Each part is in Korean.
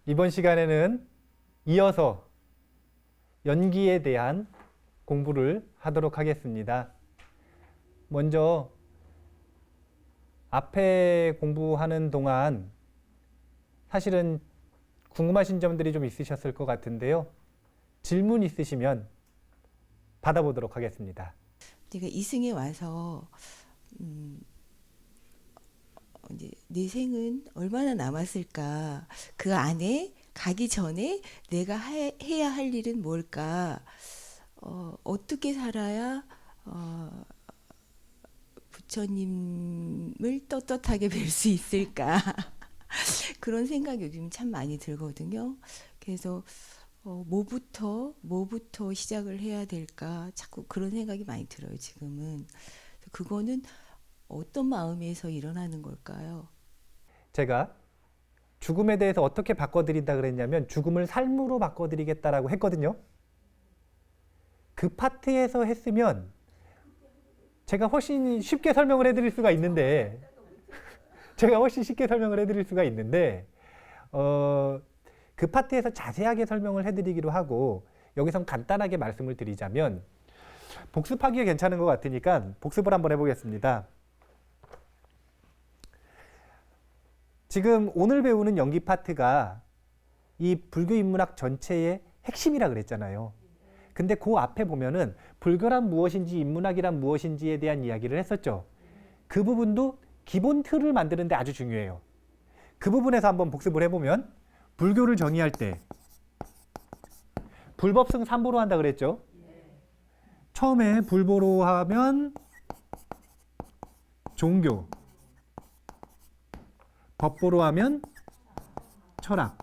이번 시간에는 이어서 연기에 대한 공부를 하도록 하겠습니다. 먼저 앞에 공부하는 동안 사실은 궁금하신 점들이 좀 있으셨을 것 같은데요. 질문 있으시면 받아보도록 하겠습니다. 내가 이승에 와서 이제 내 생은 얼마나 남았을까? 그 안에 가기 전에 내가 해야 할 일은 뭘까? 어떻게 살아야 부처님을 떳떳하게 뵐 수 있을까? 그런 생각이 요즘 참 많이 들거든요. 그래서 뭐부터 시작을 해야 될까? 자꾸 그런 생각이 많이 들어요, 지금은. 그거는 어떤 마음에서 일어나는 걸까요? 제가 죽음에 대해서 어떻게 바꿔드린다 그랬냐면 죽음을 삶으로 바꿔드리겠다라고 했거든요. 그 파트에서 했으면 제가 훨씬 쉽게 설명을 해드릴 수가 있는데 그 파트에서 자세하게 설명을 해드리기로 하고 여기선 간단하게 말씀을 드리자면 복습하기가 괜찮은 것 같으니까 복습을 한번 해보겠습니다. 지금 오늘 배우는 연기 파트가 이 불교 인문학 전체의 핵심이라 그랬잖아요. 근데 그 앞에 보면은 불교란 무엇인지 인문학이란 무엇인지에 대한 이야기를 했었죠. 그 부분도 기본 틀을 만드는데 아주 중요해요. 그 부분에서 한번 복습을 해보면 불교를 정의할 때 불법승 삼보로 한다 그랬죠. 처음에 불보로 하면 종교, 법보로 하면 철학,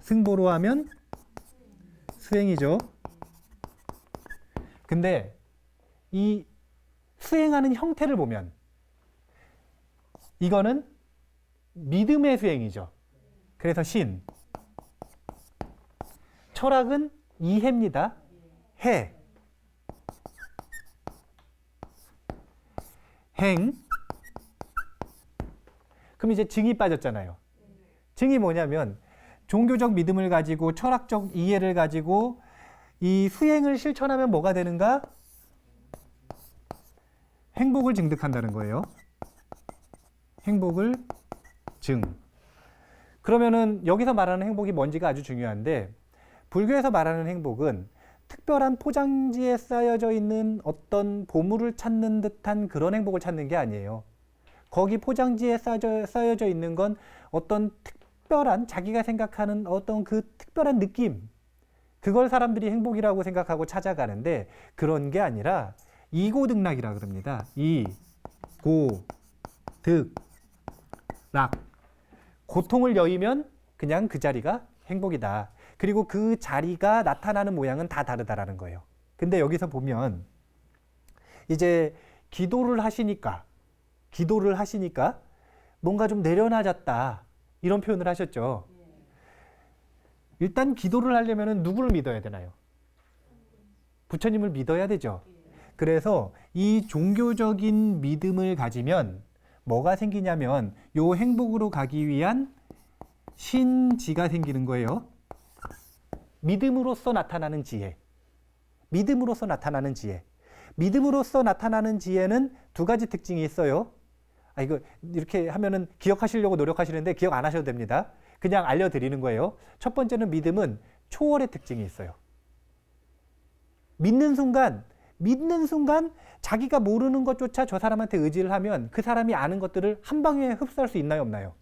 승보로 하면 수행이죠. 근데 이 수행하는 형태를 보면 이거는 믿음의 수행이죠. 그래서 신. 철학은 이해입니다. 해. 행. 그럼 이제 증이 빠졌잖아요. 증이 뭐냐면 종교적 믿음을 가지고 철학적 이해를 가지고 이 수행을 실천하면 뭐가 되는가? 행복을 증득한다는 거예요. 행복을 증. 그러면은 여기서 말하는 행복이 뭔지가 아주 중요한데 불교에서 말하는 행복은 특별한 포장지에 쌓여져 있는 어떤 보물을 찾는 듯한 그런 행복을 찾는 게 아니에요. 거기 포장지에 쌓여져 있는 건 어떤 특별한 자기가 생각하는 어떤 그 특별한 느낌, 그걸 사람들이 행복이라고 생각하고 찾아가는데 그런 게 아니라 이고득락이라 그럽니다. 이고득락. 고통을 여의면 그냥 그 자리가 행복이다. 그리고 그 자리가 나타나는 모양은 다 다르다라는 거예요. 근데 여기서 보면 이제 기도를 하시니까 뭔가 좀 내려놔졌다 이런 표현을 하셨죠. 일단 기도를 하려면 누구를 믿어야 되나요? 부처님을 믿어야 되죠. 그래서 이 종교적인 믿음을 가지면 뭐가 생기냐면 요 행복으로 가기 위한 신지가 생기는 거예요. 믿음으로써 나타나는 지혜. 믿음으로써 나타나는 지혜는 두 가지 특징이 있어요. 이거 이렇게 하면은 기억하시려고 노력하시는데 기억 안 하셔도 됩니다. 그냥 알려드리는 거예요. 첫 번째는 믿음은 초월의 특징이 있어요. 믿는 순간 자기가 모르는 것조차 저 사람한테 의지를 하면 그 사람이 아는 것들을 한 방에 흡수할 수 있나요, 없나요?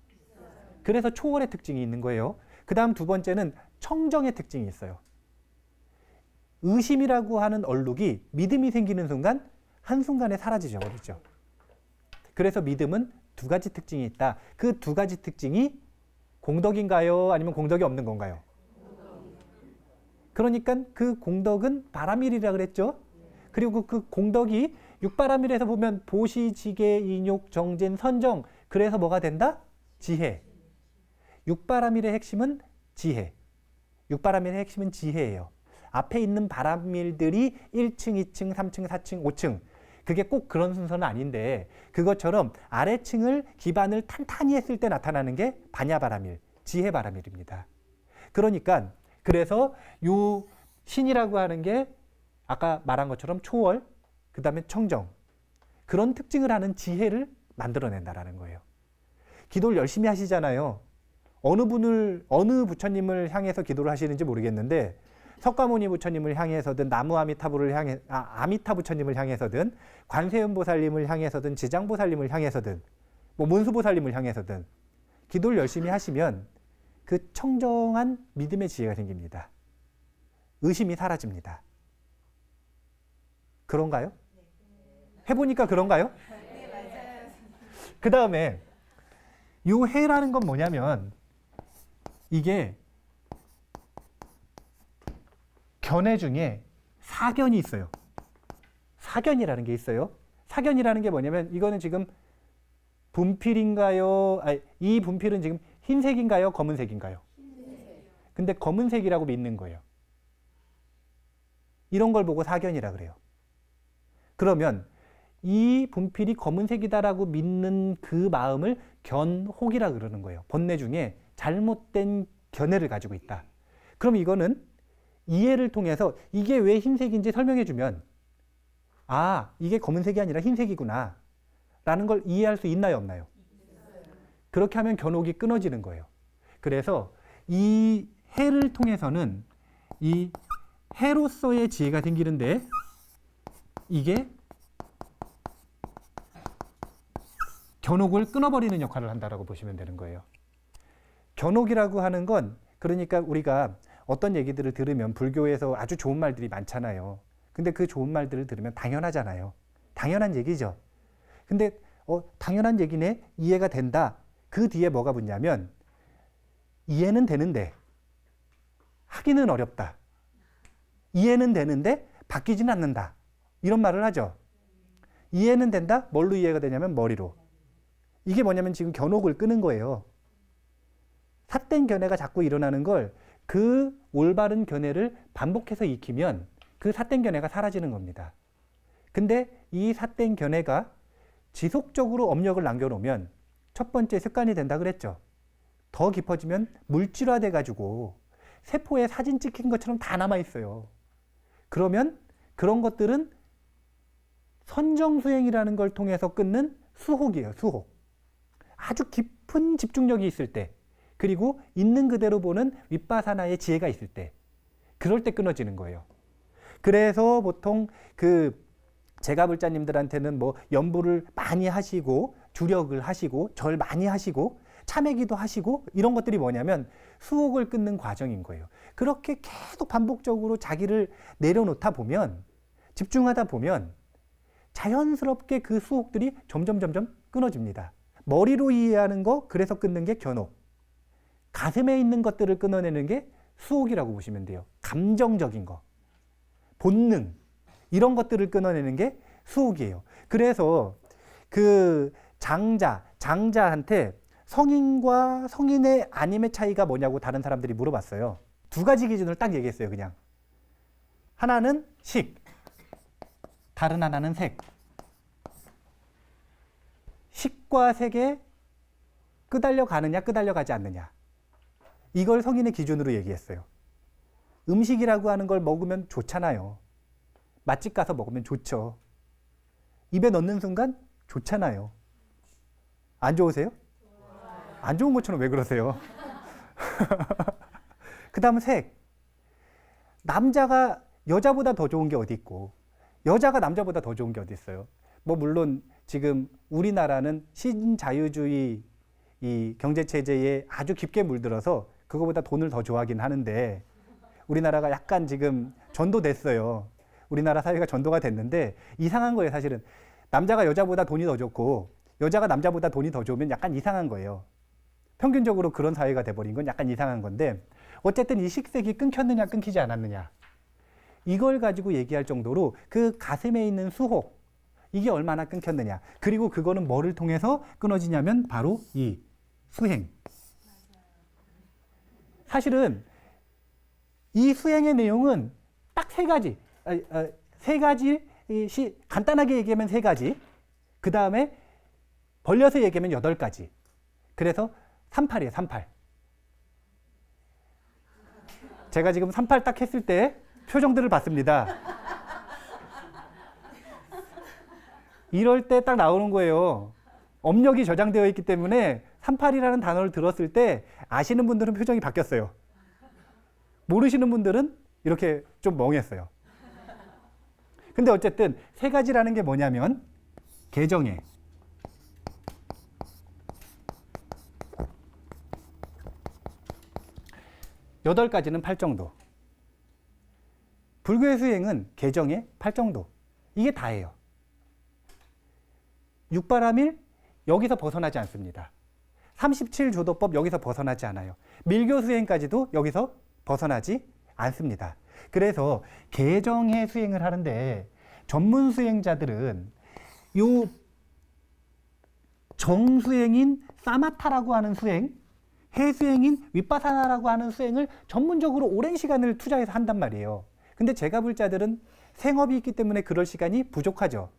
그래서 초월의 특징이 있는 거예요. 그 다음 두 번째는 청정의 특징이 있어요. 의심이라고 하는 얼룩이 믿음이 생기는 순간 한순간에 사라지죠, 버리죠. 그래서 믿음은 두 가지 특징이 있다. 그 두 가지 특징이 공덕인가요? 아니면 공덕이 없는 건가요? 그러니까 그 공덕은 바라밀이라 그랬죠. 그리고 그 공덕이 육바라밀에서 보면 보시, 지계, 인욕, 정진, 선정. 그래서 뭐가 된다? 지혜. 육바라밀의 핵심은 지혜. 육바라밀의 핵심은 지혜예요. 앞에 있는 바라밀들이 1층, 2층, 3층, 4층, 5층. 그게 꼭 그런 순서는 아닌데 그것처럼 아래층을 기반을 탄탄히 했을 때 나타나는 게 반야바라밀, 지혜바라밀입니다. 그러니까 그래서 요 신이라고 하는 게 아까 말한 것처럼 초월, 그 다음에 청정, 그런 특징을 하는 지혜를 만들어낸다라는 거예요. 기도를 열심히 하시잖아요. 어느 부처님을 향해서 기도를 하시는지 모르겠는데 석가모니 부처님을 향해서든 나무 아미타부를 아미타 부처님을 향해서든 관세음보살님을 향해서든 지장보살님을 향해서든 뭐 문수보살님을 향해서든 기도를 열심히 하시면 그 청정한 믿음의 지혜가 생깁니다. 의심이 사라집니다. 그런가요? 해보니까 그런가요? 그 다음에 요 해라는 건 뭐냐면 이게 견해 중에 사견이 있어요. 사견이라는 게 있어요. 사견이라는 게 뭐냐면 이거는 지금 분필인가요? 아니, 이 분필은 지금 흰색인가요? 검은색인가요? 근데 검은색이라고 믿는 거예요. 이런 걸 보고 사견이라 그래요. 그러면 이 분필이 검은색이다라고 믿는 그 마음을 견혹이라 그러는 거예요. 번뇌 중에 잘못된 견해를 가지고 있다. 그럼 이거는 이해를 통해서 이게 왜 흰색인지 설명해 주면 아, 이게 검은색이 아니라 흰색이구나 라는 걸 이해할 수 있나요, 없나요? 그렇게 하면 견혹이 끊어지는 거예요. 그래서 이 해를 통해서는 이 해로서의 지혜가 생기는데 이게 견혹을 끊어버리는 역할을 한다라고 보시면 되는 거예요. 견혹이라고 하는 건 그러니까 우리가 어떤 얘기들을 들으면 불교에서 아주 좋은 말들이 많잖아요. 근데 그 좋은 말들을 들으면 당연하잖아요. 당연한 얘기죠. 근데 당연한 얘기네, 이해가 된다. 그 뒤에 뭐가 붙냐면 이해는 되는데 하기는 어렵다. 이해는 되는데 바뀌지는 않는다. 이런 말을 하죠. 이해는 된다? 뭘로 이해가 되냐면 머리로. 이게 뭐냐면 지금 견혹을 끄는 거예요. 삿된 견해가 자꾸 일어나는 걸 그 올바른 견해를 반복해서 익히면 그 삿된 견해가 사라지는 겁니다. 근데 이 삿된 견해가 지속적으로 업력을 남겨놓으면 첫 번째 습관이 된다 그랬죠. 더 깊어지면 물질화돼 가지고 세포에 사진 찍힌 것처럼 다 남아있어요. 그러면 그런 것들은 선정수행이라는 걸 통해서 끊는 수혹이에요. 수혹. 아주 깊은 집중력이 있을 때, 그리고 있는 그대로 보는 윗바사나의 지혜가 있을 때, 그럴 때 끊어지는 거예요. 그래서 보통 그 제가불자님들한테는 뭐 연부를 많이 하시고 주력을 하시고 절 많이 하시고 참회기도 하시고 이런 것들이 뭐냐면 수혹을 끊는 과정인 거예요. 그렇게 계속 반복적으로 자기를 내려놓다 보면, 집중하다 보면 자연스럽게 그 수혹들이 점점 끊어집니다. 머리로 이해하는 거, 그래서 끊는 게 견혹. 가슴에 있는 것들을 끊어내는 게 수혹이라고 보시면 돼요. 감정적인 거, 본능, 이런 것들을 끊어내는 게 수혹이에요. 그래서 그 장자한테 성인과 성인의 아님의 차이가 뭐냐고 다른 사람들이 물어봤어요. 두 가지 기준을 딱 얘기했어요. 그냥 하나는 식, 다른 하나는 색. 식과 색에 끄달려 가느냐 끄달려 가지 않느냐, 이걸 성인의 기준으로 얘기했어요. 음식이라고 하는 걸 먹으면 좋잖아요. 맛집 가서 먹으면 좋죠. 입에 넣는 순간 좋잖아요. 안 좋으세요? 안 좋은 것처럼 왜 그러세요? 그 다음 색. 남자가 여자보다 더 좋은 게 어디 있고 여자가 남자보다 더 좋은 게 어디 있어요? 뭐 물론 지금 우리나라는 신자유주의 이 경제체제에 아주 깊게 물들어서 그거보다 돈을 더 좋아하긴 하는데, 우리나라가 약간 지금 전도됐어요. 우리나라 사회가 전도가 됐는데 이상한 거예요. 사실은 남자가 여자보다 돈이 더 좋고 여자가 남자보다 돈이 더 좋으면 약간 이상한 거예요. 평균적으로 그런 사회가 돼버린 건 약간 이상한 건데, 어쨌든 이 식색이 끊겼느냐 끊기지 않았느냐, 이걸 가지고 얘기할 정도로 그 가슴에 있는 수혹, 이게 얼마나 끊겼느냐, 그리고 그거는 뭐를 통해서 끊어지냐면 바로 이 수행. 사실은 이 수행의 내용은 딱 세 가지 간단하게 얘기하면 3가지. 그 다음에 벌려서 얘기하면 8가지. 그래서 38이에요, 38. 제가 지금 38 딱 했을 때 표정들을 봤습니다. 이럴 때 딱 나오는 거예요. 업력이 저장되어 있기 때문에 38이라는 단어를 들었을 때 아시는 분들은 표정이 바뀌었어요. 모르시는 분들은 이렇게 좀 멍했어요. 근데 어쨌든 3가지라는 게 뭐냐면 계정에 여덟 가지는 8 정도. 불교의 수행은 계정에 8 정도. 이게 다예요. 육바라밀 여기서 벗어나지 않습니다. 37조도법 여기서 벗어나지 않아요. 밀교 수행까지도 여기서 벗어나지 않습니다. 그래서 계정의 수행을 하는데 전문 수행자들은 요 정수행인 사마타라고 하는 수행, 해수행인 윗바사나라고 하는 수행을 전문적으로 오랜 시간을 투자해서 한단 말이에요. 근데 제가 볼 자들은 생업이 있기 때문에 그럴 시간이 부족하죠.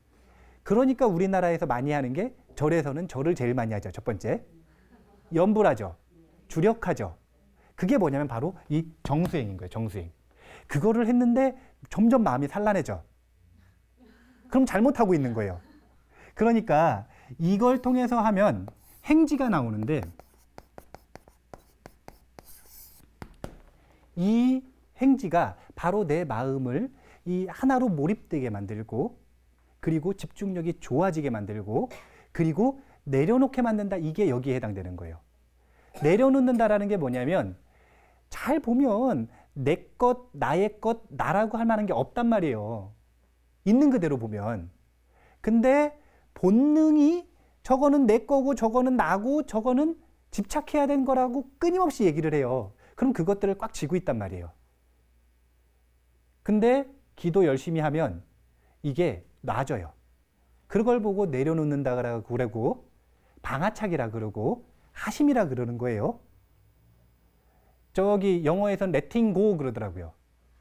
그러니까 우리나라에서 많이 하는 게 절에서는 절을 제일 많이 하죠. 첫 번째. 염불하죠. 주력하죠. 그게 뭐냐면 바로 이 정수행인 거예요. 정수행. 그거를 했는데 점점 마음이 산란해져. 그럼 잘못하고 있는 거예요. 그러니까 이걸 통해서 하면 행지가 나오는데 이 행지가 바로 내 마음을 이 하나로 몰입되게 만들고 그리고 집중력이 좋아지게 만들고 그리고 내려놓게 만든다. 이게 여기에 해당되는 거예요. 내려놓는다라는 게 뭐냐면 잘 보면 내 것, 나의 것, 나라고 할 만한 게 없단 말이에요. 있는 그대로 보면. 근데 본능이 저거는 내 거고 저거는 나고 저거는 집착해야 되는 거라고 끊임없이 얘기를 해요. 그럼 그것들을 꽉 쥐고 있단 말이에요. 근데 기도 열심히 하면 이게 놔져요. 그걸 보고 내려놓는다 그러고 방아착이라 그러고 하심이라 그러는 거예요. 저기 영어에서는 letting go 그러더라고요.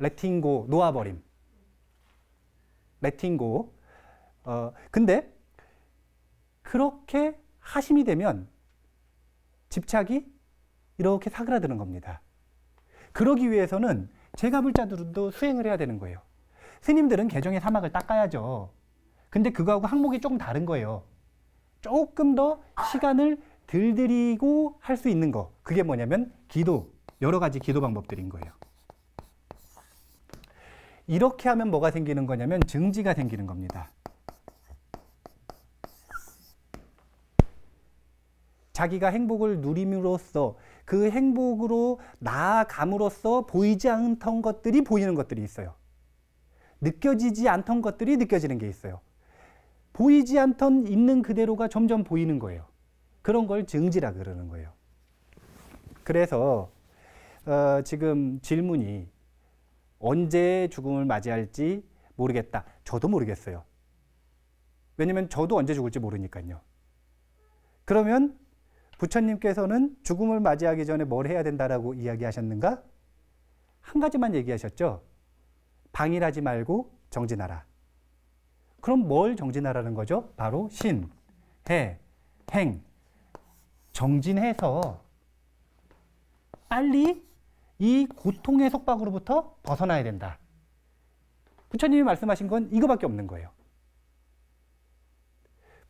letting go, 놓아버림. letting go. 근데 그렇게 하심이 되면 집착이 이렇게 사그라드는 겁니다. 그러기 위해서는 제가 볼 자들도 수행을 해야 되는 거예요. 스님들은 개정의 사막을 닦아야죠. 근데 그거하고 항목이 조금 다른 거예요. 조금 더 시간을 덜 들이고 할 수 있는 거. 그게 뭐냐면 기도, 여러 가지 기도 방법들인 거예요. 이렇게 하면 뭐가 생기는 거냐면 증지가 생기는 겁니다. 자기가 행복을 누림으로써 그 행복으로 나아감으로써 보이지 않던 것들이 보이는 것들이 있어요. 느껴지지 않던 것들이 느껴지는 게 있어요. 보이지 않던 있는 그대로가 점점 보이는 거예요. 그런 걸 증지라 그러는 거예요. 그래서 지금 질문이 언제 죽음을 맞이할지 모르겠다. 저도 모르겠어요. 왜냐면 저도 언제 죽을지 모르니까요. 그러면 부처님께서는 죽음을 맞이하기 전에 뭘 해야 된다라고 이야기하셨는가? 한 가지만 얘기하셨죠. 방일하지 말고 정진하라. 그럼 뭘 정진하라는 거죠? 바로 신, 해, 행. 정진해서 빨리 이 고통의 속박으로부터 벗어나야 된다. 부처님이 말씀하신 건 이거밖에 없는 거예요.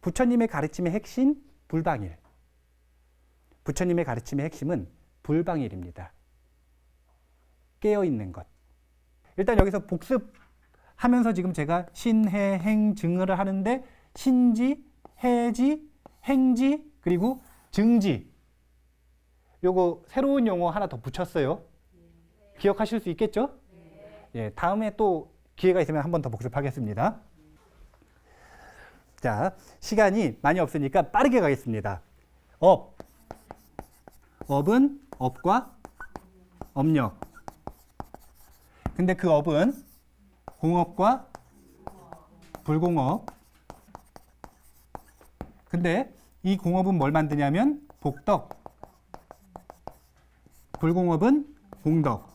부처님의 가르침의 핵심, 불방일. 부처님의 가르침의 핵심은 불방일입니다. 깨어있는 것. 일단 여기서 복습하면서 지금 제가 신, 해, 행, 증을 하는데 신지, 해지, 행지, 그리고 증지. 요거 새로운 용어 하나 더 붙였어요. 기억하실 수 있겠죠? 예, 다음에 또 기회가 있으면 한 번 더 복습하겠습니다. 자, 시간이 많이 없으니까 빠르게 가겠습니다. 업. 업은 업과 업력. 근데 그 업은 공업과 불공업. 근데 이 공업은 뭘 만드냐면 복덕. 불공업은 공덕.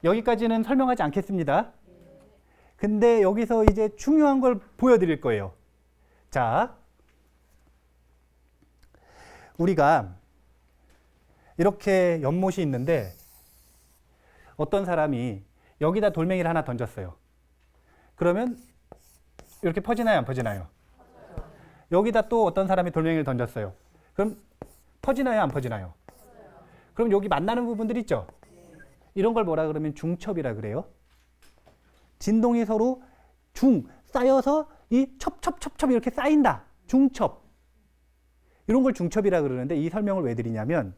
여기까지는 설명하지 않겠습니다. 근데 여기서 이제 중요한 걸 보여드릴 거예요. 자, 우리가 이렇게 연못이 있는데 어떤 사람이 여기다 돌멩이를 하나 던졌어요. 그러면 이렇게 퍼지나요, 안 퍼지나요? 여기다 또 어떤 사람이 돌멩이를 던졌어요. 그럼 퍼지나요, 안 퍼지나요? 그럼 여기 만나는 부분들 있죠? 이런 걸 뭐라 그러면 중첩이라 그래요. 진동이 서로 쌓여서 이 첩첩첩첩 이렇게 쌓인다. 중첩. 이런 걸 중첩이라 그러는데 이 설명을 왜 드리냐면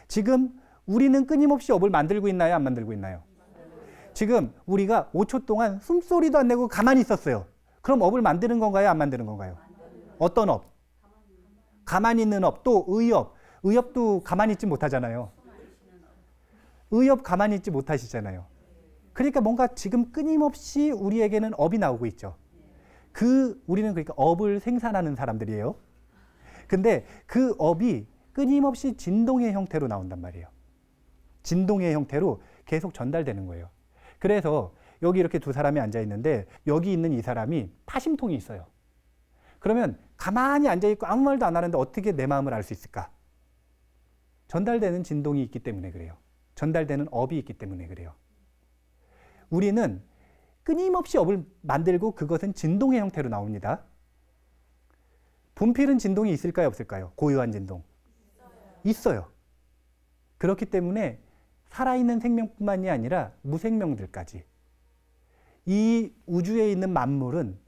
지금 우리는 끊임없이 업을 만들고 있나요, 안 만들고 있나요? 지금 우리가 5초 동안 숨소리도 안 내고 가만히 있었어요. 그럼 업을 만드는 건가요, 안 만드는 건가요? 어떤 업? 가만히 있는 업, 또 의업. 의업도 가만히 있지 못하잖아요. 의업 가만히 있지 못하시잖아요. 그러니까 뭔가 지금 끊임없이 우리에게는 업이 나오고 있죠. 우리는 그러니까 업을 생산하는 사람들이에요. 근데 그 업이 끊임없이 진동의 형태로 나온단 말이에요. 진동의 형태로 계속 전달되는 거예요. 그래서 여기 이렇게 두 사람이 앉아 있는데 여기 있는 이 사람이 파심통이 있어요. 그러면 가만히 앉아 있고 아무 말도 안 하는데 어떻게 내 마음을 알 수 있을까? 전달되는 진동이 있기 때문에 그래요. 전달되는 업이 있기 때문에 그래요. 우리는 끊임없이 업을 만들고 그것은 진동의 형태로 나옵니다. 분필은 진동이 있을까요, 없을까요? 고유한 진동. 있어요. 그렇기 때문에 살아있는 생명뿐만이 아니라 무생명들까지 이 우주에 있는 만물은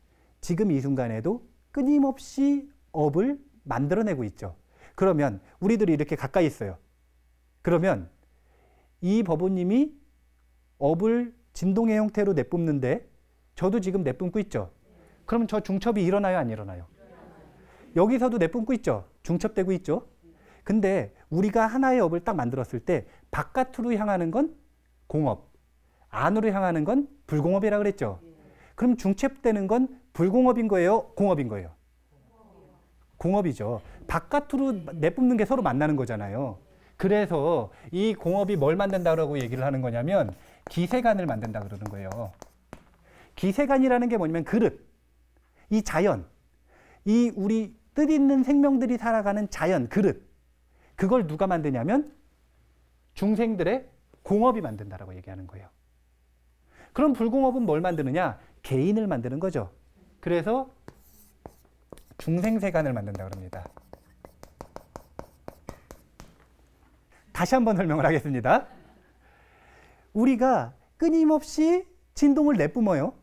지금 이 순간에도 끊임없이 업을 만들어내고 있죠. 그러면 우리들이 이렇게 가까이 있어요. 그러면 이 법우님이 업을 진동의 형태로 내뿜는데 저도 지금 내뿜고 있죠. 그러면 저 중첩이 일어나요, 안 일어나요? 여기서도 내뿜고 있죠. 중첩되고 있죠. 근데 우리가 하나의 업을 딱 만들었을 때 바깥으로 향하는 건 공업, 안으로 향하는 건 불공업이라 그랬죠. 그럼 중첩되는 건 불공업인 거예요, 공업인 거예요? 공업이죠. 바깥으로 내뿜는 게 서로 만나는 거잖아요. 그래서 이 공업이 뭘 만든다고 얘기를 하는 거냐면 기세간을 만든다 그러는 거예요. 기세간이라는 게 뭐냐면 그릇, 이 자연, 이 우리 뜻있는 생명들이 살아가는 자연, 그릇, 그걸 누가 만드냐면 중생들의 공업이 만든다라고 얘기하는 거예요. 그럼 불공업은 뭘 만드느냐? 개인을 만드는 거죠. 그래서 중생세간을 만든다 그럽니다. 다시 한번 설명을 하겠습니다. 우리가 끊임없이 진동을 내뿜어요.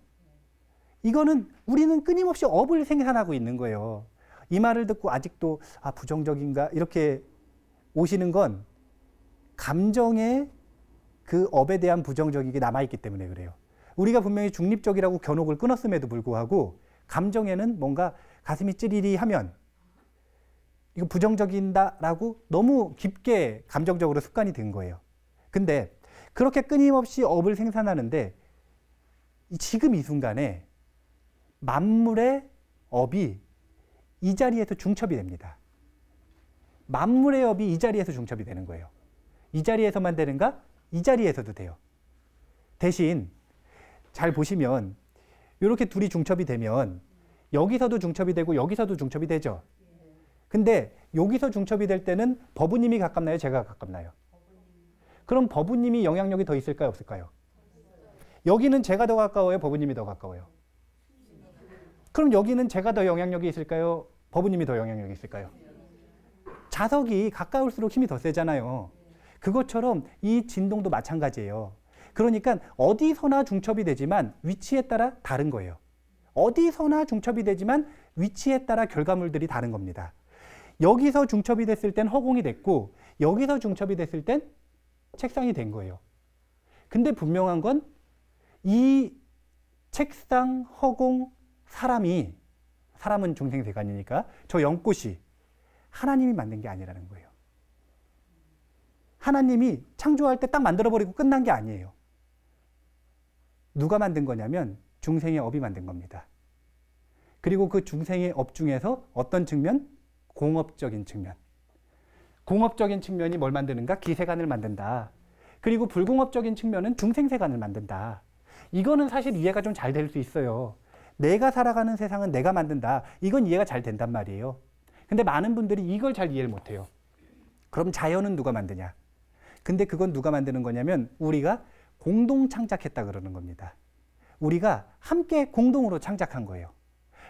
이거는 우리는 끊임없이 업을 생산하고 있는 거예요. 이 말을 듣고 아직도 부정적인가 이렇게 오시는 건 감정의 그 업에 대한 부정적인 게 남아있기 때문에 그래요. 우리가 분명히 중립적이라고 견옥을 끊었음에도 불구하고 감정에는 뭔가 가슴이 찌리리 하면 이거 부정적인다라고 너무 깊게 감정적으로 습관이 된 거예요. 근데 그렇게 끊임없이 업을 생산하는데 지금 이 순간에 만물의 업이 이 자리에서 중첩이 됩니다. 만물의 업이 이 자리에서 중첩이 되는 거예요. 이 자리에서만 되는가? 이 자리에서도 돼요. 대신 잘 보시면 이렇게 둘이 중첩이 되면 여기서도 중첩이 되고 여기서도 중첩이 되죠. 근데 여기서 중첩이 될 때는 법우님이 가깝나요? 제가 가깝나요? 그럼 법우님이 영향력이 더 있을까요? 없을까요? 여기는 제가 더 가까워요? 법우님이 더 가까워요? 그럼 여기는 제가 더 영향력이 있을까요? 법우님이 더 영향력이 있을까요? 자석이 가까울수록 힘이 더 세잖아요. 그것처럼 이 진동도 마찬가지예요. 그러니까 어디서나 중첩이 되지만 위치에 따라 다른 거예요. 어디서나 중첩이 되지만 위치에 따라 결과물들이 다른 겁니다. 여기서 중첩이 됐을 땐 허공이 됐고 여기서 중첩이 됐을 땐 책상이 된 거예요. 근데 분명한 건 이 책상, 허공, 사람은 중생세간이니까 저 연꽃이 하나님이 만든 게 아니라는 거예요. 하나님이 창조할 때 딱 만들어버리고 끝난 게 아니에요. 누가 만든 거냐면 중생의 업이 만든 겁니다. 그리고 그 중생의 업 중에서 어떤 측면? 공업적인 측면. 공업적인 측면이 뭘 만드는가? 기세간을 만든다. 그리고 불공업적인 측면은 중생세간을 만든다. 이거는 사실 이해가 좀 잘 될 수 있어요. 내가 살아가는 세상은 내가 만든다. 이건 이해가 잘 된단 말이에요. 근데 많은 분들이 이걸 잘 이해를 못해요. 그럼 자연은 누가 만드냐? 근데 그건 누가 만드는 거냐면 우리가 공동 창작했다 그러는 겁니다. 우리가 함께 공동으로 창작한 거예요.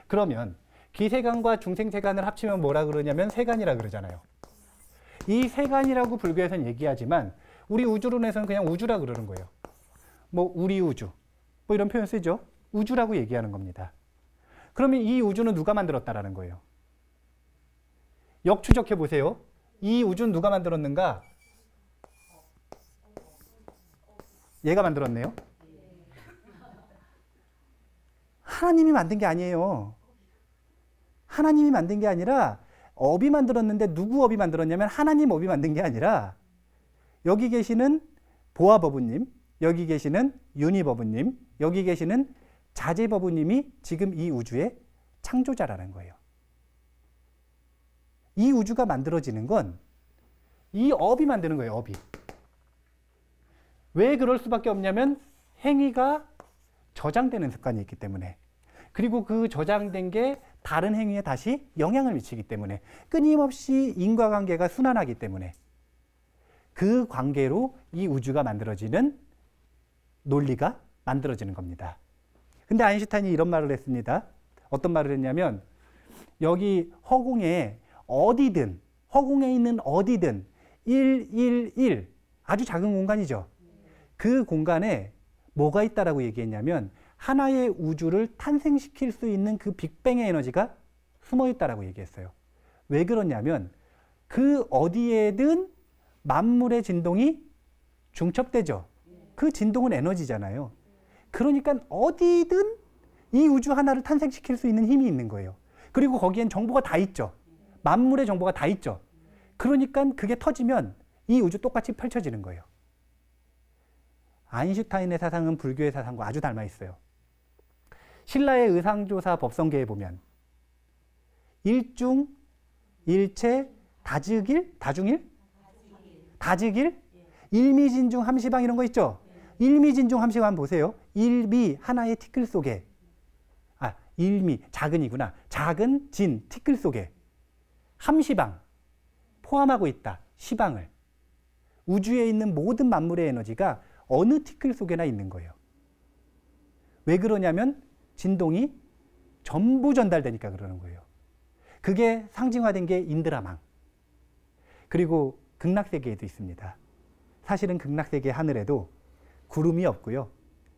그러면 기세간과 중생세간을 합치면 뭐라 그러냐면 세간이라 그러잖아요. 이 세간이라고 불교에서는 얘기하지만 우리 우주론에서는 그냥 우주라 그러는 거예요. 뭐 우리 우주 뭐 이런 표현 쓰죠. 우주라고 얘기하는 겁니다. 그러면 이 우주는 누가 만들었다라는 거예요. 역추적해 보세요. 이 우주는 누가 만들었는가? 얘가 만들었네요. 하나님이 만든 게 아니에요. 하나님이 만든 게 아니라 업이 만들었는데 누구 업이 만들었냐면 하나님 업이 만든 게 아니라 여기 계시는 보아버부님, 여기 계시는 윤희버부님, 여기 계시는 자제버부님이 지금 이 우주의 창조자라는 거예요. 이 우주가 만들어지는 건 이 업이 만드는 거예요. 업이. 왜 그럴 수밖에 없냐면 행위가 저장되는 습관이 있기 때문에, 그리고 그 저장된 게 다른 행위에 다시 영향을 미치기 때문에, 끊임없이 인과관계가 순환하기 때문에 그 관계로 이 우주가 만들어지는 논리가 만들어지는 겁니다. 근데 아인슈타인이 이런 말을 했습니다. 어떤 말을 했냐면 여기 허공에 어디든, 허공에 있는 어디든 111 아주 작은 공간이죠. 그 공간에 뭐가 있다라고 얘기했냐면 하나의 우주를 탄생시킬 수 있는 그 빅뱅의 에너지가 숨어 있다라고 얘기했어요. 왜 그러냐면 그 어디에든 만물의 진동이 중첩되죠. 그 진동은 에너지잖아요. 그러니까 어디든 이 우주 하나를 탄생시킬 수 있는 힘이 있는 거예요. 그리고 거기엔 정보가 다 있죠. 만물의 정보가 다 있죠. 그러니까 그게 터지면 이 우주 똑같이 펼쳐지는 거예요. 아인슈타인의 사상은 불교의 사상과 아주 닮아 있어요. 신라의 의상조사 법성계에 보면 일중, 일체, 다즉일, 다중일, 다즉일, 일미진중 함시방 이런 거 있죠. 일미진중 함시방 보세요. 일미 하나의 티끌 속에, 일미 작은이구나. 작은 진 티끌 속에 함시방 포함하고 있다. 시방을. 우주에 있는 모든 만물의 에너지가 어느 티끌 속에나 있는 거예요. 왜 그러냐면 진동이 전부 전달되니까 그러는 거예요. 그게 상징화된 게 인드라망. 그리고 극락세계에도 있습니다. 사실은 극락세계 하늘에도 구름이 없고요.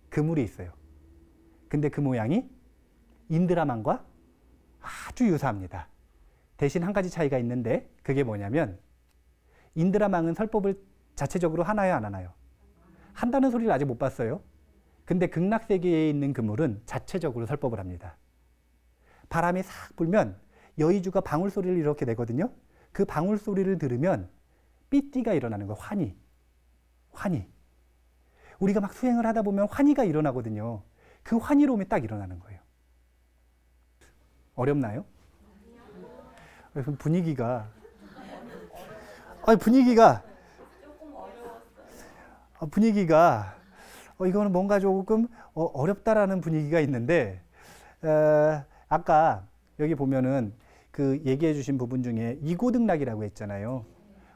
그물이 있어요. 근데 그 모양이 인드라망과 아주 유사합니다. 대신 한 가지 차이가 있는데 그게 뭐냐면 인드라망은 설법을 자체적으로 하나요, 안 하나요? 한다는 소리를 아직 못 봤어요. 근데 극락세계에 있는 그물은 자체적으로 설법을 합니다. 바람이 싹 불면 여의주가 방울 소리를 이렇게 내거든요. 그 방울 소리를 들으면 삐띠가 일어나는 거예요. 환희. 환희. 우리가 막 수행을 하다 보면 환희가 일어나거든요. 그 환희로움이 딱 일어나는 거예요. 어렵나요? 분위기가 이거는 뭔가 조금 어렵다라는 분위기가 있는데, 아까 여기 보면은 그 얘기해 주신 부분 중에 이고등락이라고 했잖아요.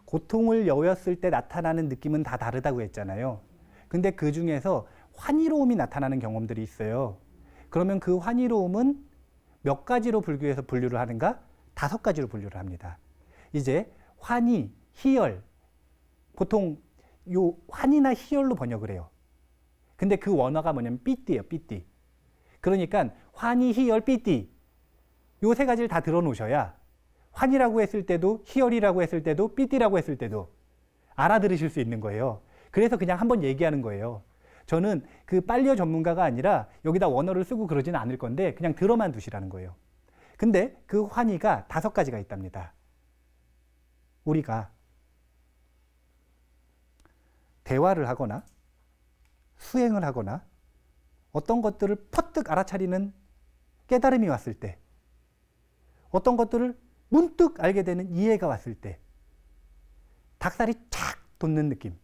고통을 여였을 때 나타나는 느낌은 다 다르다고 했잖아요. 근데 그 중에서 환희로움이 나타나는 경험들이 있어요. 그러면 그 환희로움은 몇 가지로 불교에서 분류를 하는가? 5가지로 분류를 합니다. 이제 환희, 희열, 보통 요 환희나 희열로 번역을 해요. 근데 그 원어가 뭐냐면 삐띠예요, 삐띠. 그러니까 환희, 희열, 삐띠 요 3가지를 다 들어놓으셔야 환희라고 했을 때도 희열이라고 했을 때도 삐띠라고 했을 때도 알아들으실 수 있는 거예요. 그래서 그냥 한번 얘기하는 거예요. 저는 그 빨리어 전문가가 아니라 여기다 원어를 쓰고 그러지는 않을 건데 그냥 들어만 두시라는 거예요. 근데 그 환희가 5가지가 있답니다. 우리가 대화를 하거나 수행을 하거나 어떤 것들을 퍼뜩 알아차리는 깨달음이 왔을 때, 어떤 것들을 문득 알게 되는 이해가 왔을 때 닭살이 착 돋는 느낌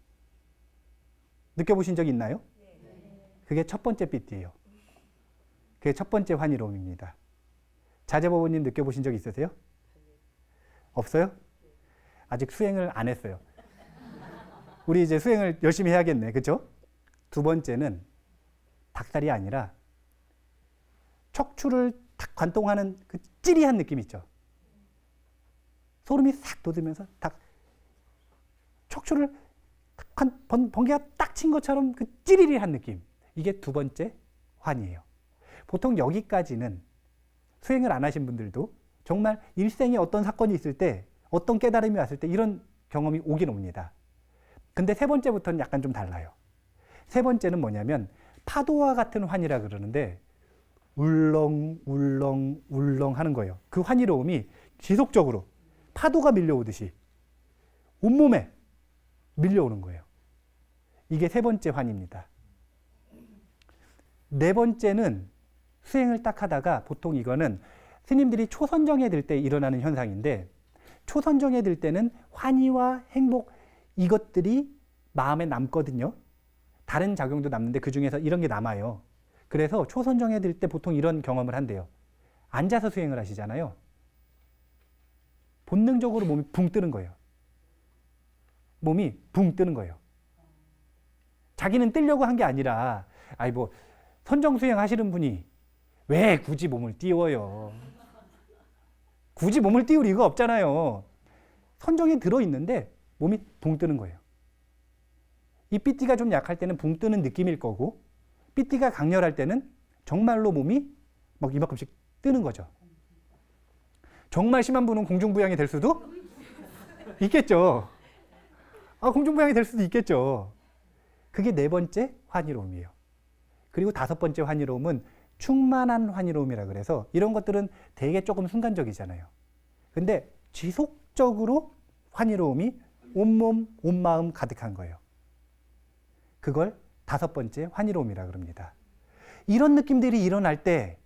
느껴보신 적 있나요? 그게 첫 번째 삐띠예요. 그게 첫 번째 환희로움입니다. 자제법원님 느껴보신 적 있으세요? 없어요? 아직 수행을 안 했어요. 우리 이제 수행을 열심히 해야겠네. 그렇죠? 두 번째는 닭살이 아니라 척추를 탁 관통하는 그 찌리한 느낌 있죠. 소름이 싹 돋으면서 딱 척추를 번개가 딱 친 것처럼 그 찌리리한 느낌. 이게 두 번째 환이에요. 보통 여기까지는 수행을 안 하신 분들도 정말 일생에 어떤 사건이 있을 때, 어떤 깨달음이 왔을 때 이런 경험이 오긴 옵니다. 근데 세 번째부터는 약간 좀 달라요. 세 번째는 뭐냐면 파도와 같은 환이라 그러는데 울렁 울렁 울렁 하는 거예요. 그 환희로움이 지속적으로 파도가 밀려오듯이 온몸에 밀려오는 거예요. 이게 세 번째 환입니다. 네 번째는 수행을 딱 하다가 보통 이거는 스님들이 초선정에 들 때 일어나는 현상인데, 초선정에 들 때는 환희와 행복 이것들이 마음에 남거든요. 다른 작용도 남는데 그 중에서 이런 게 남아요. 그래서 초선정에 들 때 보통 이런 경험을 한대요. 앉아서 수행을 하시잖아요. 본능적으로 몸이 붕 뜨는 거예요. 몸이 붕 뜨는 거예요. 자기는 뜨려고 한 게 아니라, 아이 뭐 선정 수행 하시는 분이 왜 굳이 몸을 띄워요? 굳이 몸을 띄울 이유가 없잖아요. 선정에 들어있는데 몸이 붕 뜨는 거예요. 이 삐띠가 좀 약할 때는 붕 뜨는 느낌일 거고, 삐띠가 강렬할 때는 정말로 몸이 막 이만큼씩 뜨는 거죠. 정말 심한 분은 공중부양이 될 수도 있겠죠. 공중부양이 될 수도 있겠죠. 그게 네 번째 환희로움이에요. 그리고 다섯 번째 환희로움은 충만한 환희로움이라 그래서 이런 것들은 되게 조금 순간적이잖아요. 근데 지속적으로 환희로움이 온몸, 온마음 가득한 거예요. 그걸 다섯 번째 환희로움이라 그럽니다. 이런 느낌들이 일어날 때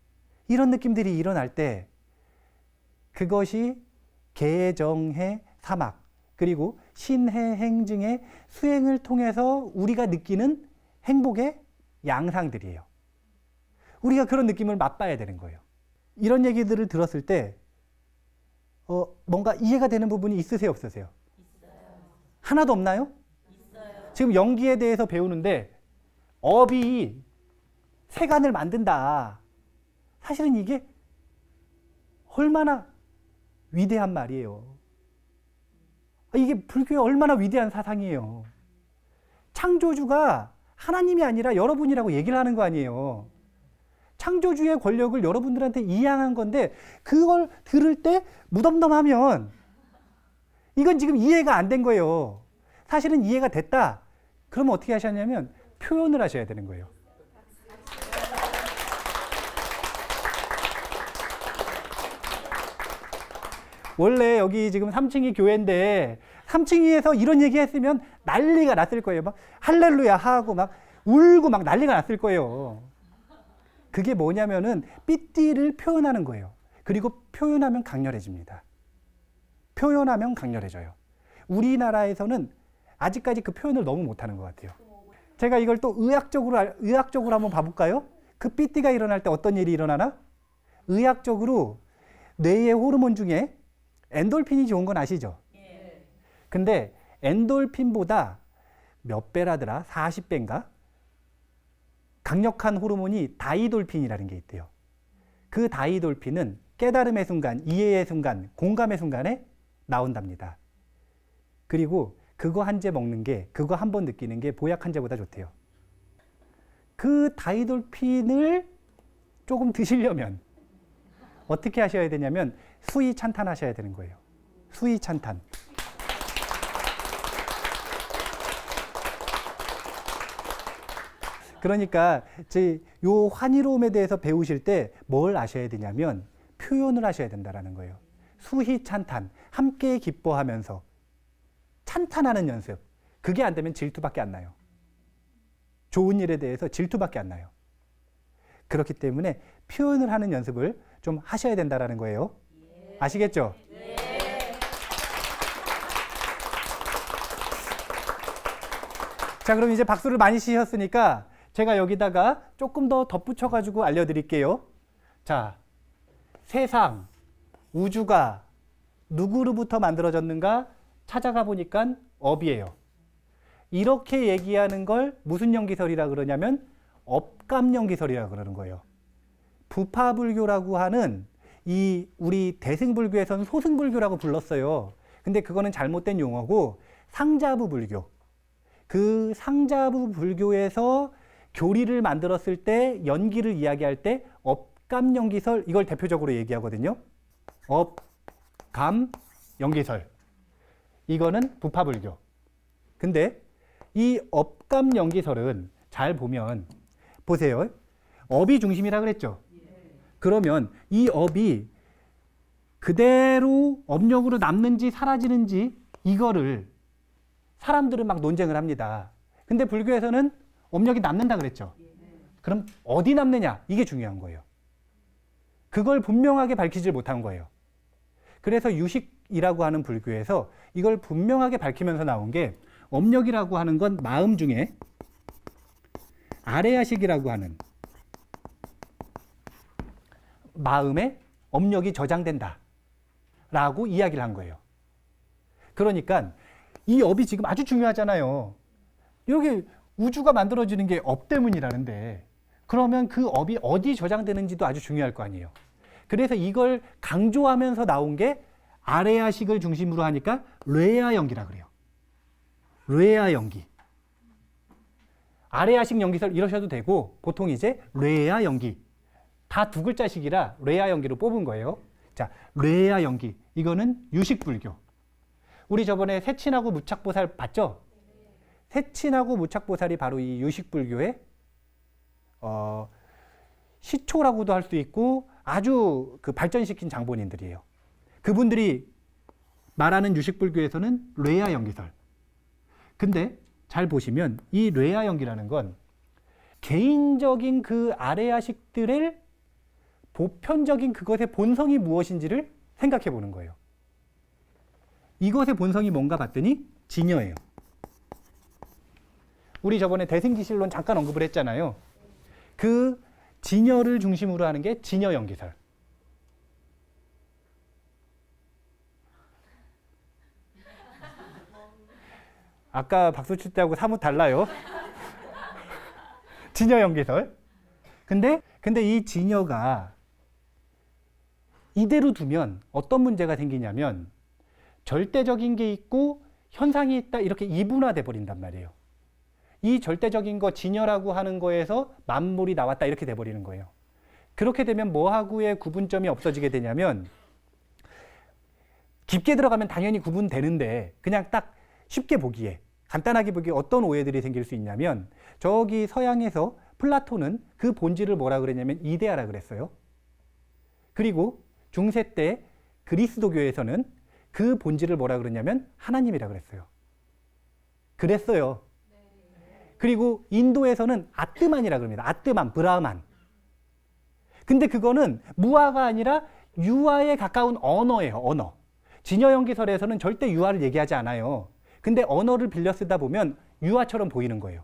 그것이 개정해 사막 그리고 신해 행증의 수행을 통해서 우리가 느끼는 행복의 양상들이에요. 우리가 그런 느낌을 맛봐야 되는 거예요. 이런 얘기들을 들었을 때 뭔가 이해가 되는 부분이 있으세요, 없으세요? 있어요. 하나도 없나요? 있어요. 지금 연기에 대해서 배우는데 업이 세간을 만든다. 사실은 이게 얼마나 위대한 말이에요. 이게 불교의 얼마나 위대한 사상이에요. 창조주가 하나님이 아니라 여러분이라고 얘기를 하는 거 아니에요. 창조주의 권력을 여러분들한테 이양한 건데 그걸 들을 때 무덤덤하면 이건 지금 이해가 안 된 거예요. 사실은 이해가 됐다. 그러면 어떻게 하셨냐면 표현을 하셔야 되는 거예요. 원래 여기 지금 3층이 교회인데 3층에서 이런 얘기 했으면 난리가 났을 거예요. 막 할렐루야 하고 막 울고 막 난리가 났을 거예요. 그게 뭐냐면은 삐띠를 표현하는 거예요. 그리고 표현하면 강렬해집니다. 표현하면 강렬해져요. 우리나라에서는 아직까지 그 표현을 너무 못하는 것 같아요. 제가 이걸 또 의학적으로 한번 봐볼까요? 그 삐띠가 일어날 때 어떤 일이 일어나나? 의학적으로 뇌의 호르몬 중에 엔돌핀이 좋은 건 아시죠? 근데 엔돌핀보다 몇 배라더라? 40배인가? 강력한 호르몬이 다이돌핀이라는 게 있대요. 그 다이돌핀은 깨달음의 순간, 이해의 순간, 공감의 순간에 나온답니다. 그리고 그거 한 재 먹는 게, 그거 한 번 느끼는 게 보약 한 재보다 좋대요. 그 다이돌핀을 조금 드시려면 어떻게 하셔야 되냐면 수의 찬탄하셔야 되는 거예요. 수의 찬탄. 그러니까 요 환희로움에 대해서 배우실 때 뭘 아셔야 되냐면 표현을 하셔야 된다라는 거예요. 수희 찬탄, 함께 기뻐하면서 찬탄하는 연습. 그게 안 되면 질투밖에 안 나요. 좋은 일에 대해서 질투밖에 안 나요. 그렇기 때문에 표현을 하는 연습을 좀 하셔야 된다라는 거예요. 아시겠죠? 네. 자, 그럼 이제 박수를 많이 치셨으니까 제가 여기다가 조금 더 덧붙여가지고 알려드릴게요. 자, 세상, 우주가 누구로부터 만들어졌는가 찾아가 보니까 업이에요. 이렇게 얘기하는 걸 무슨 연기설이라 그러냐면 업감연기설이라 그러는 거예요. 부파불교라고 하는 이 우리 대승불교에서는 소승불교라고 불렀어요. 근데 그거는 잘못된 용어고 상자부 불교. 그 상자부 불교에서 교리를 만들었을 때 연기를 이야기할 때 업감연기설 이걸 대표적으로 얘기하거든요. 업감연기설. 이거는 부파불교. 근데 이 업감연기설은 잘 보면 보세요. 업이 중심이라 그랬죠. 그러면 이 업이 그대로 업력으로 남는지 사라지는지 이거를 사람들은 막 논쟁을 합니다. 근데 불교에서는 업력이 남는다 그랬죠. 그럼 어디 남느냐? 이게 중요한 거예요. 그걸 분명하게 밝히질 못한 거예요. 그래서 유식이라고 하는 불교에서 이걸 분명하게 밝히면서 나온 게 업력이라고 하는 건 마음 중에 아레아식이라고 하는 마음에 업력이 저장된다 라고 이야기를 한 거예요. 그러니까 이 업이 지금 아주 중요하잖아요. 여기 우주가 만들어지는 게 업 때문이라는데 그러면 그 업이 어디 저장되는지도 아주 중요할 거 아니에요. 그래서 이걸 강조하면서 나온 게 아레아식을 중심으로 하니까 뇌아 연기라 그래요. 뇌아 연기. 아레아식 연기설 이러셔도 되고 보통 이제 뇌아 연기. 다 두 글자씩이라 뇌아 연기로 뽑은 거예요. 자, 뇌아 연기. 이거는 유식불교. 우리 저번에 세친하고 무착보살 봤죠? 세친하고 무착보살이 바로 이 유식불교의 시초라고도 할 수 있고 아주 그 발전시킨 장본인들이에요. 그분들이 말하는 유식불교에서는 뇌아 연기설. 근데 잘 보시면 이 뇌아 연기라는 건 개인적인 그 아레아식들의 보편적인 그것의 본성이 무엇인지를 생각해 보는 거예요. 이것의 본성이 뭔가 봤더니 진여예요. 우리 저번에 대승기실론 잠깐 언급을 했잖아요. 그 진여를 중심으로 하는 게 진여 연기설. 아까 박수 칠 때하고 사뭇 달라요. 진여 연기설. 근데 이 진여가 이대로 두면 어떤 문제가 생기냐면 절대적인 게 있고 현상이 있다 이렇게 이분화돼 버린단 말이에요. 이 절대적인 거 진여라고 하는 거에서 만물이 나왔다 이렇게 돼 버리는 거예요. 그렇게 되면 뭐하고의 구분점이 없어지게 되냐면 깊게 들어가면 당연히 구분되는데 그냥 딱 쉽게 보기에 간단하게 보기에 어떤 오해들이 생길 수 있냐면 저기 서양에서 플라톤은 그 본질을 뭐라 그랬냐면 이데아라 그랬어요. 그리고 중세 때 그리스도교에서는 그 본질을 뭐라 그랬냐면 하나님이라 그랬어요. 그랬어요. 그리고 인도에서는 아뜨만이라 그럽니다. 아뜨만, 브라흐만. 근데 그거는 무아가 아니라 유아에 가까운 언어예요. 언어. 진여연기설에서는 절대 유아를 얘기하지 않아요. 근데 언어를 빌려 쓰다 보면 유아처럼 보이는 거예요.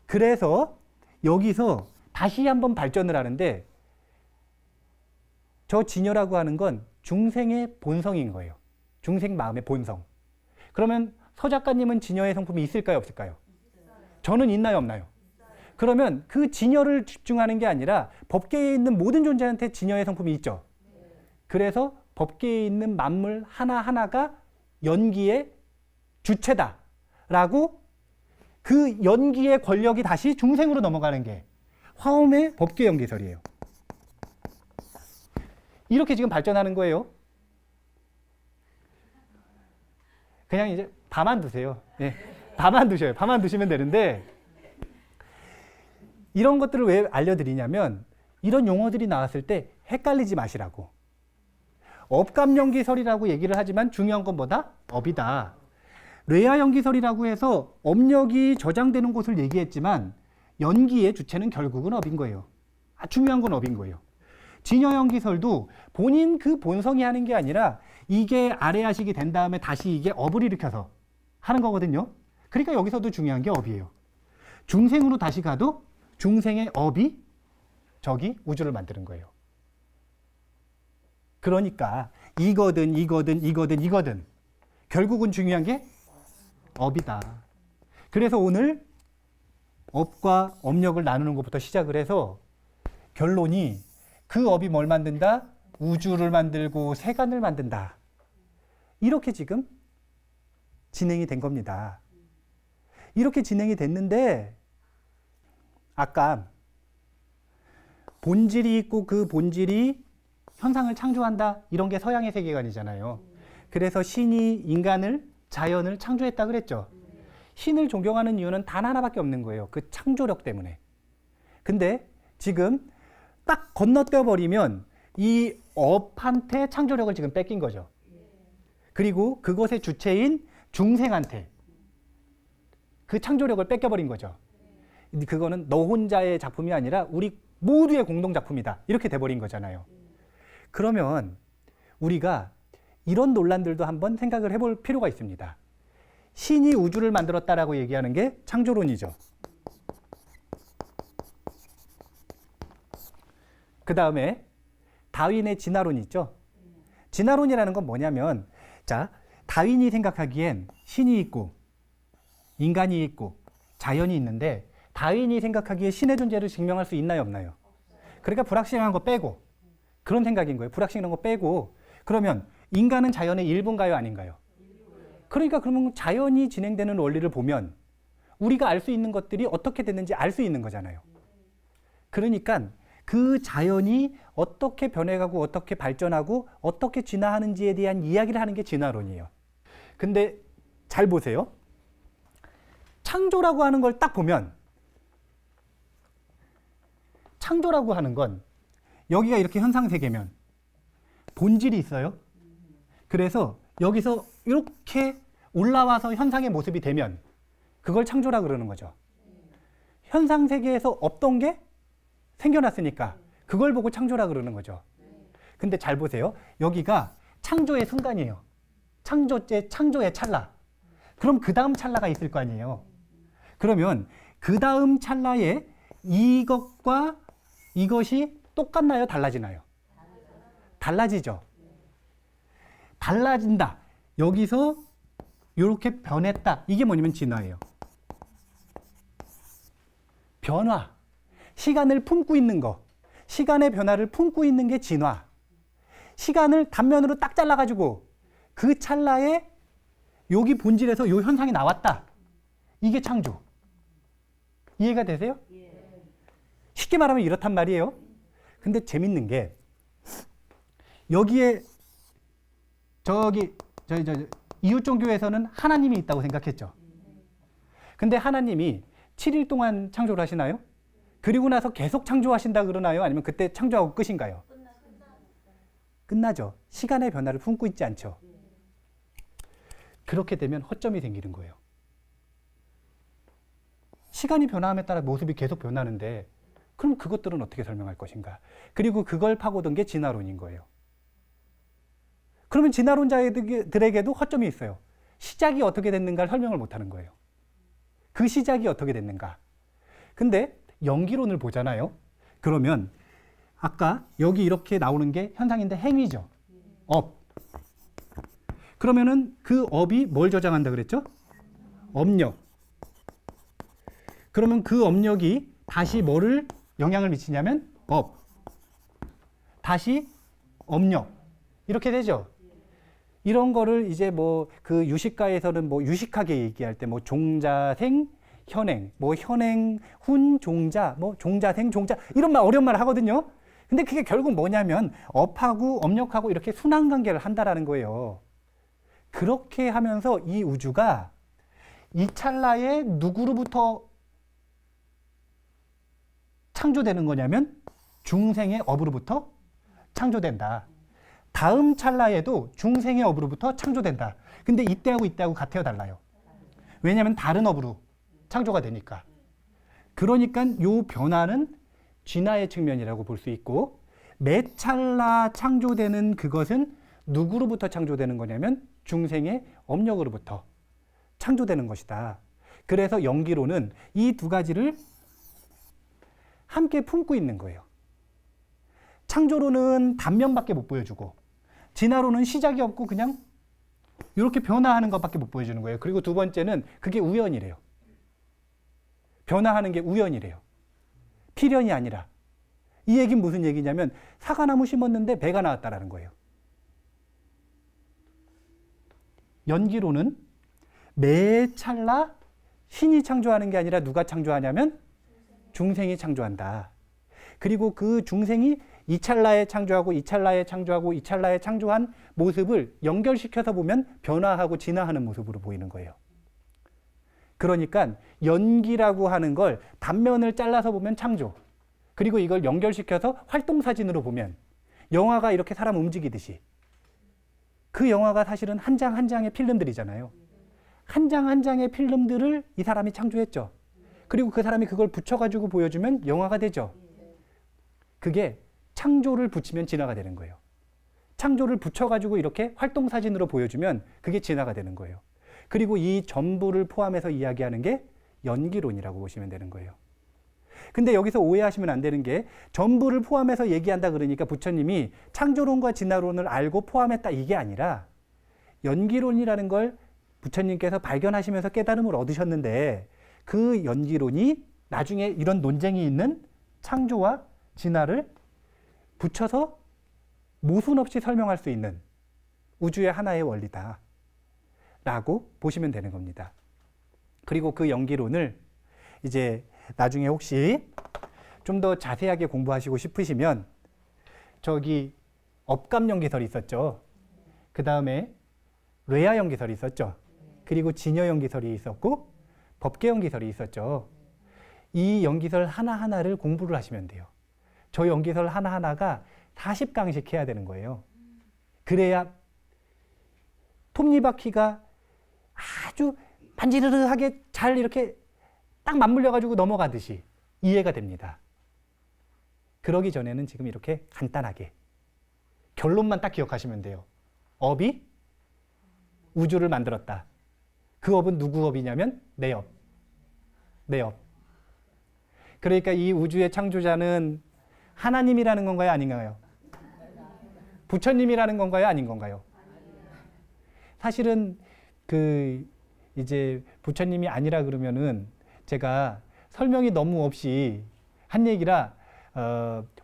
그래서 여기서 다시 한번 발전을 하는데 저 진여라고 하는 건 중생의 본성인 거예요. 중생 마음의 본성. 그러면 서 작가님은 진여의 성품이 있을까요? 없을까요? 저는 있나요? 없나요? 그러면 그 진여를 집중하는 게 아니라 법계에 있는 모든 존재한테 진여의 성품이 있죠. 그래서 법계에 있는 만물 하나하나가 연기의 주체다라고 그 연기의 권력이 다시 중생으로 넘어가는 게 화엄의 법계 연기설이에요. 이렇게 지금 발전하는 거예요. 그냥 이제 다만 두세요. 예, 다만 두셔요. 다만 두시면 되는데 이런 것들을 왜 알려드리냐면 이런 용어들이 나왔을 때 헷갈리지 마시라고. 업감연기설이라고 얘기를 하지만 중요한 건 뭐다? 업이다. 뇌아연기설이라고 해서 업력이 저장되는 곳을 얘기했지만 연기의 주체는 결국은 업인 거예요. 중요한 건 업인 거예요. 진여연기설도 본인 그 본성이 하는 게 아니라 이게 아레아식이 된 다음에 다시 이게 업을 일으켜서 하는 거거든요. 그러니까 여기서도 중요한 게 업이에요. 중생으로 다시 가도 중생의 업이 저기 우주를 만드는 거예요. 그러니까 이거든 결국은 중요한 게 업이다. 그래서 오늘 업과 업력을 나누는 것부터 시작을 해서 결론이 그 업이 뭘 만든다? 우주를 만들고 세간을 만든다. 이렇게 지금 진행이 된 겁니다. 이렇게 진행이 됐는데 아까 본질이 있고 그 본질이 현상을 창조한다. 이런 게 서양의 세계관이잖아요. 그래서 신이 인간을, 자연을 창조했다 그랬죠. 신을 존경하는 이유는 단 하나밖에 없는 거예요. 그 창조력 때문에. 근데 지금 딱 건너뛰어 버리면 이 업한테 창조력을 지금 뺏긴 거죠. 그리고 그것의 주체인 중생한테 그 창조력을 뺏겨버린 거죠. 그거는 너 혼자의 작품이 아니라 우리 모두의 공동작품이다. 이렇게 돼버린 거잖아요. 그러면 우리가 이런 논란들도 한번 생각을 해볼 필요가 있습니다. 신이 우주를 만들었다라고 얘기하는 게 창조론이죠. 그 다음에 다윈의 진화론이 있죠. 진화론이라는 건 뭐냐면, 자, 다윈이 생각하기엔 신이 있고 인간이 있고 자연이 있는데 다윈이 생각하기에 신의 존재를 증명할 수 있나요, 없나요? 그러니까 불확실한 거 빼고 그런 생각인 거예요. 불확실한 거 빼고 그러면 인간은 자연의 일부인가요, 아닌가요? 그러니까 그러면 자연이 진행되는 원리를 보면 우리가 알 수 있는 것들이 어떻게 됐는지 알 수 있는 거잖아요. 그러니까 그 자연이 어떻게 변해가고 어떻게 발전하고 어떻게 진화하는지에 대한 이야기를 하는 게 진화론이에요. 근데 잘 보세요. 창조라고 하는 걸 딱 보면 창조라고 하는 건 여기가 이렇게 현상세계면 본질이 있어요. 그래서 여기서 이렇게 올라와서 현상의 모습이 되면 그걸 창조라 그러는 거죠. 현상세계에서 없던 게 생겨났으니까 그걸 보고 창조라 그러는 거죠. 근데 잘 보세요. 여기가 창조의 순간이에요. 창조의 찰나. 그럼 그 다음 찰나가 있을 거 아니에요. 그러면 그 다음 찰나에 이것과 이것이 똑같나요? 달라지나요? 달라지죠. 달라진다. 여기서 이렇게 변했다. 이게 뭐냐면 진화예요. 변화. 시간을 품고 있는 거. 시간의 변화를 품고 있는 게 진화. 시간을 단면으로 딱 잘라가지고 그 찰나에 여기 본질에서 요 현상이 나왔다. 이게 창조. 이해가 되세요? 쉽게 말하면 이렇단 말이에요. 근데 재밌는 게 여기에 저기 이웃 종교에서는 하나님이 있다고 생각했죠. 근데 하나님이 7일 동안 창조를 하시나요? 그리고 나서 계속 창조하신다 그러나요? 아니면 그때 창조하고 끝인가요? 끝나죠. 시간의 변화를 품고 있지 않죠. 그렇게 되면 허점이 생기는 거예요. 시간이 변화함에 따라 모습이 계속 변하는데 그럼 그것들은 어떻게 설명할 것인가? 그리고 그걸 파고든 게 진화론인 거예요. 그러면 진화론자들에게도 허점이 있어요. 시작이 어떻게 됐는가를 설명을 못하는 거예요. 그 시작이 어떻게 됐는가? 근데 연기론을 보잖아요. 그러면 아까 여기 이렇게 나오는 게 현상인데 행위죠. 업. 그러면은 그 업이 뭘 저장한다 그랬죠? 업력. 그러면 그 업력이 다시 뭐를 영향을 미치냐면 업. 다시 업력. 이렇게 되죠. 이런 거를 이제 뭐 그 유식가에서는 뭐 유식하게 얘기할 때 뭐 종자생, 현행, 뭐 현행, 훈, 종자, 뭐 종자생, 종자 이런 말 어려운 말 하거든요. 근데 그게 결국 뭐냐면 업하고 업력하고 이렇게 순환 관계를 한다라는 거예요. 그렇게 하면서 이 우주가 이 찰나에 누구로부터 창조되는 거냐면 중생의 업으로부터 창조된다. 다음 찰나에도 중생의 업으로부터 창조된다. 근데 이때하고 같아요, 달라요? 왜냐하면 다른 업으로 창조가 되니까. 그러니까 이 변화는 진화의 측면이라고 볼 수 있고 매 찰나 창조되는 그것은 누구로부터 창조되는 거냐면 중생의 업력으로부터 창조되는 것이다. 그래서 연기로는 이 두 가지를 함께 품고 있는 거예요. 창조로는 단면밖에 못 보여주고 진화로는 시작이 없고 그냥 이렇게 변화하는 것밖에 못 보여주는 거예요. 그리고 두 번째는 그게 우연이래요. 변화하는 게 우연이래요. 필연이 아니라. 이 얘기는 무슨 얘기냐면 사과나무 심었는데 배가 나왔다라는 거예요. 연기로는 매 찰나 신이 창조하는 게 아니라 누가 창조하냐면 중생이 창조한다. 그리고 그 중생이 이 찰나에 창조하고 이 찰나에 창조하고 이 찰나에 창조한 모습을 연결시켜서 보면 변화하고 진화하는 모습으로 보이는 거예요. 그러니까 연기라고 하는 걸 단면을 잘라서 보면 창조, 그리고 이걸 연결시켜서 활동사진으로 보면 영화가 이렇게 사람 움직이듯이, 그 영화가 사실은 한 장 한 장의 필름들이잖아요. 한 장 한 장의 필름들을 이 사람이 창조했죠. 그리고 그 사람이 그걸 붙여가지고 보여주면 영화가 되죠. 그게 창조를 붙이면 진화가 되는 거예요. 창조를 붙여가지고 이렇게 활동사진으로 보여주면 그게 진화가 되는 거예요. 그리고 이 전부를 포함해서 이야기하는 게 연기론이라고 보시면 되는 거예요. 근데 여기서 오해하시면 안 되는 게 전부를 포함해서 얘기한다 그러니까 부처님이 창조론과 진화론을 알고 포함했다 이게 아니라 연기론이라는 걸 부처님께서 발견하시면서 깨달음을 얻으셨는데 그 연기론이 나중에 이런 논쟁이 있는 창조와 진화를 붙여서 모순 없이 설명할 수 있는 우주의 하나의 원리다 라고 보시면 되는 겁니다. 그리고 그 연기론을 이제 나중에 혹시 좀 더 자세하게 공부하시고 싶으시면 저기 업감연기설이 있었죠. 그 다음에 뇌하연기설이 있었죠. 그리고 진여연기설이 있었고 법계연기설이 있었죠. 이 연기설 하나하나를 공부를 하시면 돼요. 저 연기설 하나하나가 40강씩 해야 되는 거예요. 그래야 톱니바퀴가 아주 반지르르하게 잘 이렇게 딱 맞물려가지고 넘어가듯이 이해가 됩니다. 그러기 전에는 지금 이렇게 간단하게 결론만 딱 기억하시면 돼요. 업이 우주를 만들었다. 그 업은 누구 업이냐면 내 업. 내 업. 그러니까 이 우주의 창조자는 하나님이라는 건가요? 아닌가요? 부처님이라는 건가요? 아닌 건가요? 사실은 그 이제 부처님이 아니라 그러면은 제가 설명이 너무 없이 한 얘기라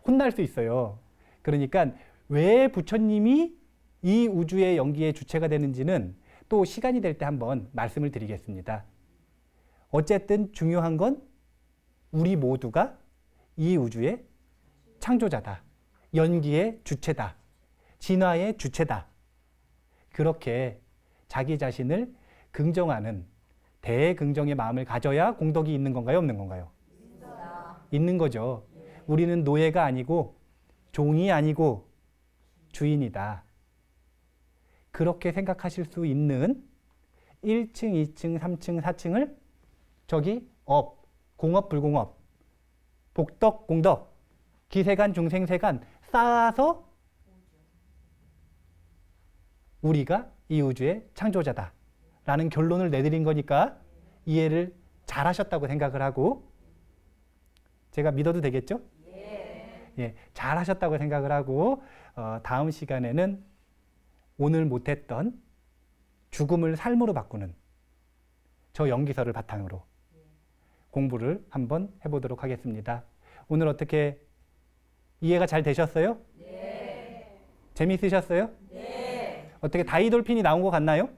혼날 수 있어요. 그러니까 왜 부처님이 이 우주의 연기의 주체가 되는지는 또 시간이 될 때 한번 말씀을 드리겠습니다. 어쨌든 중요한 건 우리 모두가 이 우주의 창조자다. 연기의 주체다. 진화의 주체다. 그렇게 자기 자신을 긍정하는 대긍정의 마음을 가져야 공덕이 있는 건가요? 없는 건가요? 있는 거죠. 우리는 노예가 아니고 종이 아니고 주인이다. 그렇게 생각하실 수 있는 1층, 2층, 3층, 4층을 저기 업, 공업, 불공업, 복덕, 공덕, 기세간, 중생세간 쌓아서 우리가 이 우주의 창조자다 라는 결론을 내드린 거니까 이해를 잘 하셨다고 생각을 하고, 제가 믿어도 되겠죠? 예, 잘 하셨다고 생각을 하고 다음 시간에는 오늘 못했던 죽음을 삶으로 바꾸는 저 연기설을 바탕으로 공부를 한번 해보도록 하겠습니다. 오늘 어떻게 이해가 잘 되셨어요? 네. 재미있으셨어요? 네. 어떻게 다이돌핀이 나온 것 같나요?